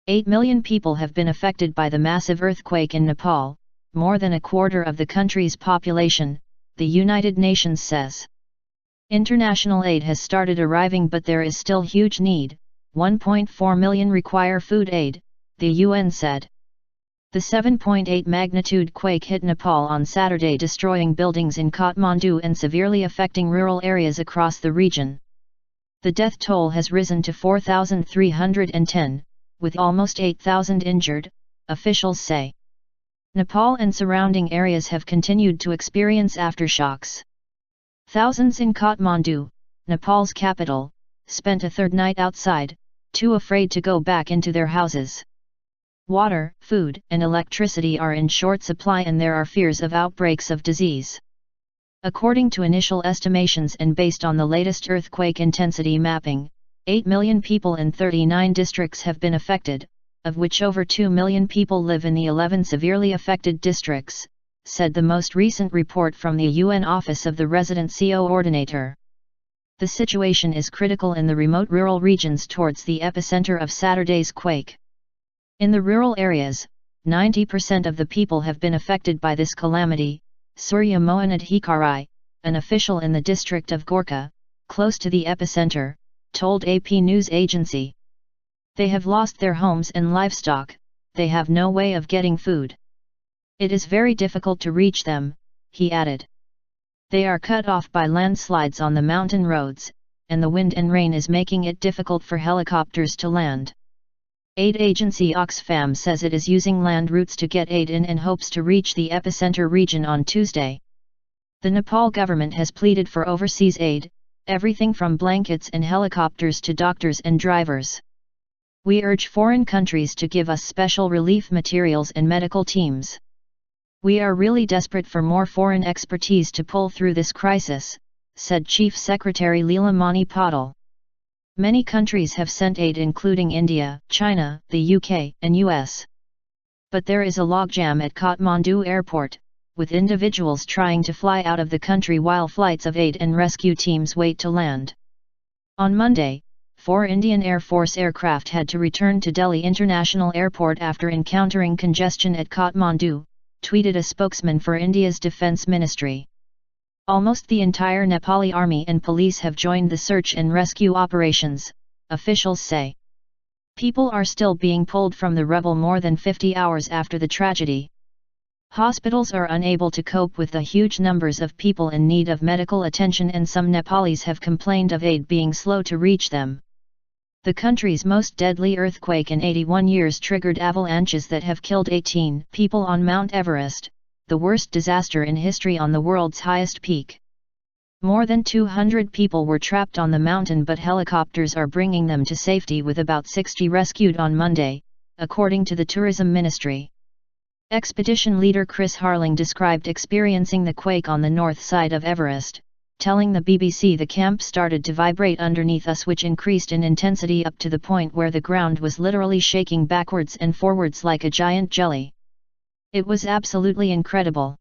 8 million people have been affected by the massive earthquake in Nepal, more than a quarter of the country's population, the United Nations says. International aid has started arriving, but there is still huge need. 1.4 million require food aid, the UN said. The 7.8 magnitude quake hit Nepal on Saturday, destroying buildings in Kathmandu and severely affecting rural areas across the region. The death toll has risen to 4,310, with almost 8,000 injured, officials say. Nepal and surrounding areas have continued to experience aftershocks. Thousands in Kathmandu, Nepal's capital, spent a third night outside, too afraid to go back into their houses. Water, food, and electricity are in short supply, and there are fears of outbreaks of disease. According to initial estimations and based on the latest earthquake intensity mapping, 8 million people in 39 districts have been affected, of which over 2 million people live in the 11 severely affected districts, said the most recent report from the UN Office of the Resident Co-ordinator. The situation is critical in the remote rural regions towards the epicenter of Saturday's quake. In the rural areas, 90% of the people have been affected by this calamity, Surya Mohanad Hikarai, an official in the district of Gorkha, close to the epicenter, told AP news agency. They have lost their homes and livestock, they have no way of getting food. It is very difficult to reach them, he added. They are cut off by landslides on the mountain roads, and the wind and rain is making it difficult for helicopters to land. Aid agency Oxfam says it is using land routes to get aid in and hopes to reach the epicenter region on Tuesday. The Nepal government has pleaded for overseas aid, everything from blankets and helicopters to doctors and drivers. We urge foreign countries to give us special relief materials and medical teams. We are really desperate for more foreign expertise to pull through this crisis, said Chief Secretary Leela Mani Patil. Many countries have sent aid, including India, China, the UK, and US. But there is a logjam at Kathmandu airport, with individuals trying to fly out of the country while flights of aid and rescue teams wait to land. On Monday, 4 Indian Air Force aircraft had to return to Delhi International Airport after encountering congestion at Kathmandu, tweeted a spokesman for India's Defence Ministry. Almost the entire Nepali army and police have joined the search and rescue operations, officials say. People are still being pulled from the rubble more than 50 hours after the tragedy. Hospitals are unable to cope with the huge numbers of people in need of medical attention, and some Nepalis have complained of aid being slow to reach them. The country's most deadly earthquake in 81 years triggered avalanches that have killed 18 people on Mount Everest, the worst disaster in history on the world's highest peak. More than 200 people were trapped on the mountain, but helicopters are bringing them to safety, with about 60 rescued on Monday, according to the Tourism Ministry. Expedition leader Chris Harling described experiencing the quake on the north side of Everest, telling the BBC the camp started to vibrate underneath us, which increased in intensity up to the point where the ground was literally shaking backwards and forwards like a giant jelly. It was absolutely incredible.